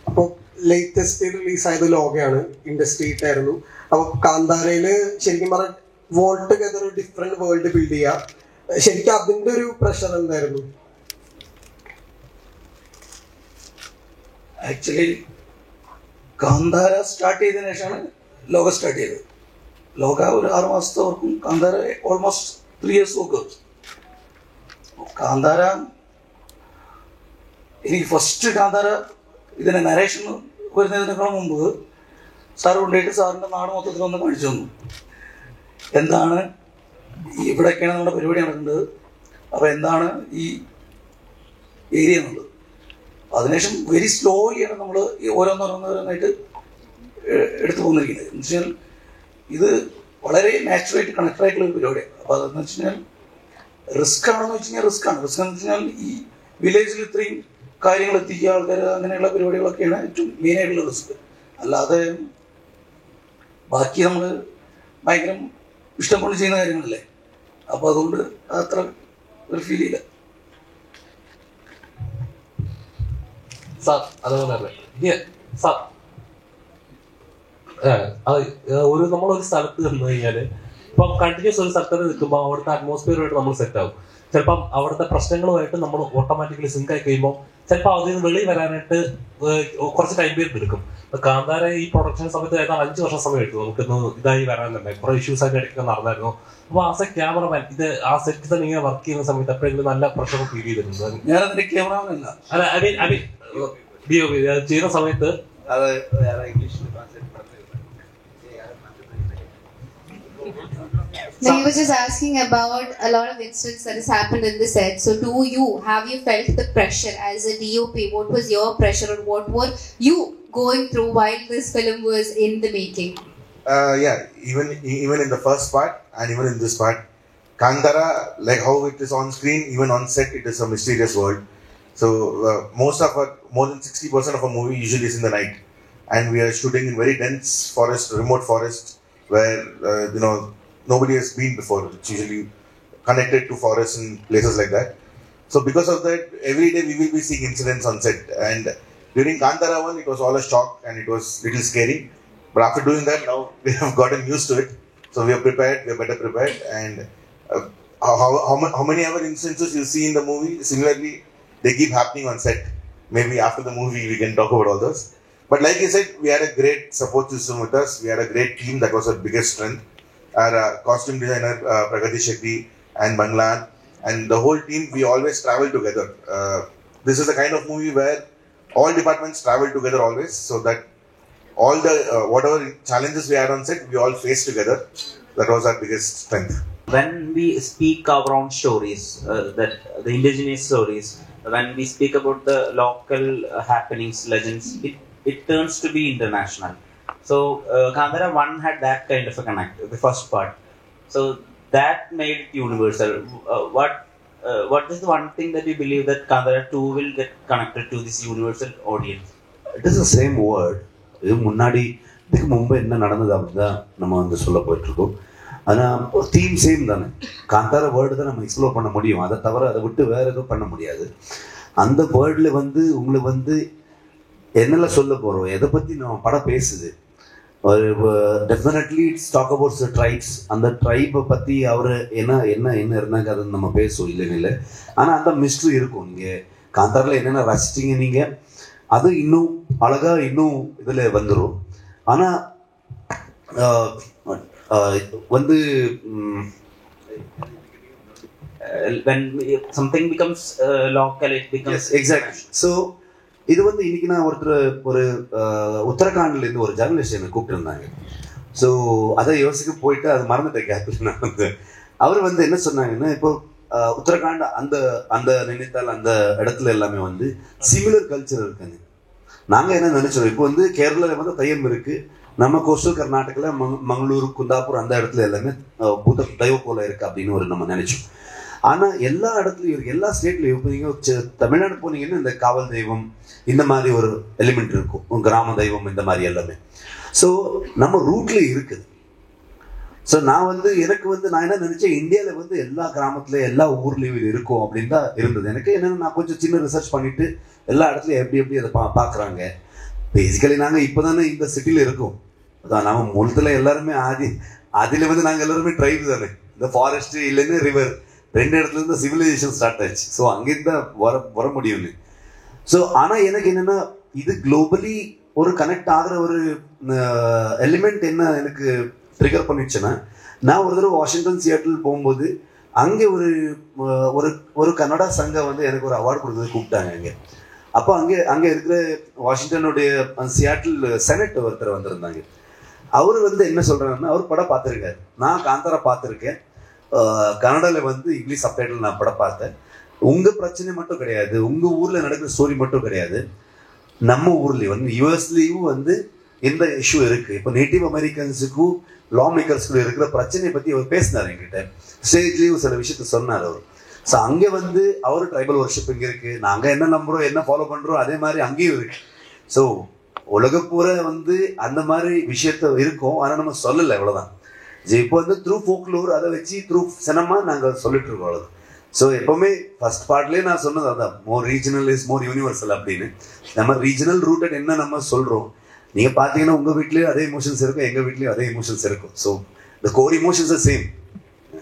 അപ്പോൾ latest release ആയത് ലോകയാണ്, industry ഹിറ്റായിരുന്നു. അപ്പോൾ കാന്താരയില് ശരിക്കും പറഞ്ഞാൽ വോൾട്ട് ടുഗദർ ഒരു ഡിഫറെന്റ് വേൾഡ് ബിൽഡ് ചെയ്യുക, ശരിക്കും അതിന്റെ ഒരു പ്രഷർ എന്തായിരുന്നു? ആക്ച്വലി കാന്താര സ്റ്റാർട്ട് ചെയ്തതിനു ശേഷമാണ് ലോക സ്റ്റാർട്ട് ചെയ്തത്. ലോക ഒരു 6 മാസത്തെ ഓർക്കും, കാന്താര ഓൾമോസ്റ്റ് 3 years ഒക്കെ. കാന്താര എനിക്ക് ഫസ്റ്റ് കാന്താര ഇതിൻ്റെ നരേഷൻ വരുന്നതിനേക്കാൾ മുമ്പ് സാറ് കൊണ്ടുപോയിട്ട് സാറിൻ്റെ നാട് മൊത്തത്തിൽ ഒന്ന് കാണിച്ചു തന്നു. എന്താണ് ഇവിടെയൊക്കെയാണ് നമ്മുടെ പരിപാടി നടക്കേണ്ടത്, അപ്പോൾ എന്താണ് ഈ ഏരിയ എന്നുള്ളത്. അതിനുശേഷം വെരി സ്ലോലിയാണ് നമ്മൾ ഈ ഓരോന്നോരോന്നോരോന്നായിട്ട് എടുത്തു പോന്നിരിക്കുന്നത്. എന്ന് വെച്ച് കഴിഞ്ഞാൽ ഇത് വളരെ നാച്ചുറലായിട്ട് കണക്റ്റഡ് ആയിട്ടുള്ള ഒരു പരിപാടിയാണ്. അപ്പോൾ അതെന്ന് വെച്ച് കഴിഞ്ഞാൽ റിസ്ക് ആണെന്ന് വെച്ച് കഴിഞ്ഞാൽ റിസ്ക് എന്ന് വെച്ച് കഴിഞ്ഞാൽ ഈ വില്ലേജിൽ ഇത്രയും കാര്യങ്ങൾ എത്തിക്കുക, ആൾക്കാർ അങ്ങനെയുള്ള പരിപാടികളൊക്കെയാണ് ഏറ്റവും മെയിനായിട്ടുള്ള റിസ്ക്. അല്ലാതെ ബാക്കി നമ്മൾ ഭയങ്കര ഇഷ്ടം കൊണ്ട് ചെയ്യുന്ന കാര്യങ്ങളല്ലേ. അപ്പോൾ അതുകൊണ്ട് അത്ര ഒരു ഫീൽ ചെയ്യില്ല. സാർ അതുപോലെ സാർ നമ്മളൊരു സ്ഥലത്ത് നിന്ന് കഴിഞ്ഞാല് ഇപ്പം കണ്ടിന്യൂസ് ഒരു സ്ഥലത്ത് നിൽക്കുമ്പോൾ അവിടുത്തെ അറ്റ്മോസ്ഫിയറുമായിട്ട് നമ്മൾ സെറ്റ് ആവും. ചിലപ്പം അവിടുത്തെ പ്രശ്നങ്ങളുമായിട്ട് നമ്മൾ ഓട്ടോമാറ്റിക്കലി സിങ്ക് ആയി കഴിയുമ്പോൾ ചിലപ്പോൾ അതിൽ നിന്ന് വെളിയിൽ വരാനായിട്ട് കുറച്ച് ടൈം പീരീഡ് എടുക്കും. കാന്താര ഈ പ്രൊഡക്ഷൻ സമയത്ത് ഏതാണ്ട് 5 വർഷം സമയം എടുത്തു നമുക്കിന്ന് ഇതായി വരാൻ തന്നെ. കുറെ ഇഷ്യൂസ് ആയിട്ട് ഇടയ്ക്ക് നടന്നായിരുന്നു. അപ്പോൾ ആസ് എ ക്യാമറമാൻ ഇത് ആ സെറ്റ് തന്നെ ഇങ്ങനെ വർക്ക് ചെയ്യുന്ന സമയത്ത് എപ്പോഴെങ്കിലും നല്ല പ്രഷർ ഫീൽ ചെയ്തിട്ടുണ്ട്? ഞാനതിന്റെ ക്യാമറമാനല്ല, അല്ല ഐ മീൻ ചെയ്യുന്ന സമയത്ത് അത് No, he was just asking about a lot of incidents that has happened in the set. So to you, have you felt the pressure as a DOP? What was your pressure or what were you going through while this film was in the making? Yeah, even in the first part and even in this part, Kandara, like how it is on screen, even on set, it is a mysterious world. So more than 60% of a movie usually is in the night, and we are shooting in very dense forest, remote forest, where nobody has been before. It's usually connected to forests and places like that. So because of that, every day we will be seeing incidents on set. And during Kandara 1, it was all a shock and it was little scary. But after doing that, now we have gotten used to it. So we are prepared, we are better prepared. And how many other instances you see in the movie, similarly, they keep happening on set. Maybe after the movie we can talk about all those. But like you said, we had a great support system with us. We had a great team. That was our biggest strength. Our costume designer Pragati Shetty and Banglan and the whole team, we always travel together. This is the kind of movie where all departments travel together always, so that all the whatever challenges we had on set, we all face together. That was our biggest strength. When we speak our own stories, that the indigenous stories, when we speak about the local happenings, legends, it turns to be international. So Kandara 1 had that kind of a connect, the first part. So that made it universal. What is the one thing that you believe that Kandara 2 will get connected to this universal audience? It is the same word. இது முன்னாடி இதுக்கு முன்பு என்ன நடந்தது அப்படிதான் நம்ம வந்து சொல்ல போயிட்டு இருக்கோம். ஆனால் தீம் சேம் தானே. காந்தார வேர்டு தான் நம்ம எக்ஸ்ப்ளோர் பண்ண முடியும். அதை தவிர அதை விட்டு வேற எதுவும் பண்ண முடியாது. அந்த வேர்டில் வந்து உங்களுக்கு வந்து என்னெல்லாம் சொல்ல போகிறோம், எதை பற்றி நம்ம படம் பேசுது. Definitely it's talk about the tribes. அந்த ட்ரைப்பை பற்றி அவர் என்ன இருந்தாங்க அதை நம்ம பேசுவோம், இல்லைன்னு இல்லை. ஆனால் அந்த மிஸ்ட்ரி இருக்கும். நீங்கள் காந்தாரில் என்னென்ன ரசிச்சிங்க நீங்கள், அது இன்னும் அழகாக இன்னும் இதில் வந்துடும். ஆனால் வந்து when something becomes local, it becomes exactly. So இது வந்து இன்னைக்கு நான் ஒரு உத்தரகாண்ட்லேருந்து ஒரு ஜர்னலிஸ்ட் என்னை கூப்பிட்டுருந்தாங்க. ஸோ அதை யோசிக்க போயிட்டு அது மறந்துட்டேன் கேப்பில். நான் வந்து அவர் வந்து என்ன சொன்னாங்கன்னா, இப்போ உத்தரகாண்ட் அந்த நினைத்தால் அந்த இடத்துல எல்லாமே வந்து சிமிலர் கல்ச்சர் இருக்குங்க. நாங்கள் என்ன நினைச்சோம், இப்போ வந்து கேரளாவில் வந்து தையம் இருக்குது, நம்ம கோஸ்டல் கர்நாடகாவில் மங்களூர் குந்தாப்பூர் அந்த இடத்துல எல்லாமே பூத தெய்வ போல இருக்குது அப்படின்னு நம்ம நினைச்சோம். ஆனால் எல்லா இடத்துலையும் இருக்குது, எல்லா ஸ்டேட்லையும். இப்போ நீங்கள் தமிழ்நாடு போனீங்கன்னா இந்த காவல் தெய்வம் இந்த மாதிரி ஒரு எலிமெண்ட் இருக்கும், கிராம தெய்வம் இந்த மாதிரி எல்லாமே. ஸோ நம்ம ரூட்ல இருக்குது. ஸோ நான் எனக்கு என்ன நினைச்சேன், இந்தியாவில் எல்லா கிராமத்துல எல்லா ஊர்லேயும் இது இருக்கும் அப்படின்னு தான் இருந்தது. எனக்கு என்னன்னா நான் கொஞ்சம் சின்ன ரிசர்ச் பண்ணிட்டு எல்லா இடத்துலையும் எப்படி அதை பார்க்குறாங்க. பேசிக்கலி நாங்கள் இப்போ தானே இந்த சிட்டியில் இருக்கோம். அதான் நம்ம மூலத்தில் எல்லாருமே அதில் நாங்கள் எல்லாருமே ட்ரைப் தானே. இந்த ஃபாரஸ்ட் இல்லைன்னு ரிவர் 2 இடத்துல இருந்து சிவிலைசேஷன் ஸ்டார்ட் ஆச்சு. ஸோ அங்கேருந்து தான் வர முடியும்னு. ஸோ ஆனால் எனக்கு என்னென்னா இது குளோபலி ஒரு கனெக்ட் ஆகிற ஒரு எலிமெண்ட் என்ன எனக்கு ட்ரிகர் பண்ணிடுச்சுன்னா, நான் ஒரு தடவை வாஷிங்டன் சியாட்டில் போகும்போது அங்கே ஒரு கன்னடா சங்கம் எனக்கு ஒரு அவார்டு கொடுத்தது கூப்பிட்டாங்க அங்கே. அப்போ அங்கே இருக்கிற வாஷிங்டனுடைய சியாட்டில் செனட் ஒருத்தர் வந்திருந்தாங்க. அவர் என்ன சொல்றாருன்னா, அவர் படம் பார்த்துருக்காரு. நான் காந்தாரா பார்த்துருக்கேன், கன்னடாவில் இங்கிலீஷ் சப்டைட்டில் நான் படம் பார்த்தேன். உங்கள் பிரச்சனை மட்டும் கிடையாது, உங்கள் ஊரில் நடக்கிற ஸ்டோரி மட்டும் கிடையாது, நம்ம ஊர்லேயும் யூஎஸ்லேயும் எந்த இஷ்யூ இருக்குது. இப்போ நேட்டிவ் அமெரிக்கன்ஸுக்கும் லா மேக்கர்ஸ்க்கும் இருக்கிற பிரச்சனையை பற்றி அவர் பேசினார் என்கிட்ட. ஸ்டேஜ்லேயும் சில விஷயத்த சொன்னார் அவர். ஸோ அங்கே அவர் ட்ரைபல் ஒர்ஷிப் இங்கே இருக்குது, நாங்கள் என்ன நம்புகிறோம் என்ன ஃபாலோ பண்ணுறோம் அதே மாதிரி அங்கேயும் இருக்குது. ஸோ உலகப்பூர அந்த மாதிரி விஷயத்த இருக்கும், ஆனால் நம்ம சொல்லலை, அவ்வளோதான். இப்போ த்ரூ ஃபோக்லோர் அதை வச்சு த்ரூ சினிமா நாங்கள் சொல்லிட்டு இருக்கோம், அவ்வளோதான். ஸோ எப்போவுமே ஃபர்ஸ்ட் பார்ட்லேயே நான் சொன்னது அதான், மோர் ரீஜனல் இஸ் மோர் யூனிவர்சல் அப்படின்னு. நம்ம ரீஜனல் ரூட்டட் என்ன நம்ம சொல்கிறோம், நீங்கள் பார்த்தீங்கன்னா உங்கள் வீட்லேயும் அதே இமோஷன்ஸ் இருக்கும், எங்கள் வீட்லேயும் அதே இமோஷன்ஸ் இருக்கும். So the core emotions R same.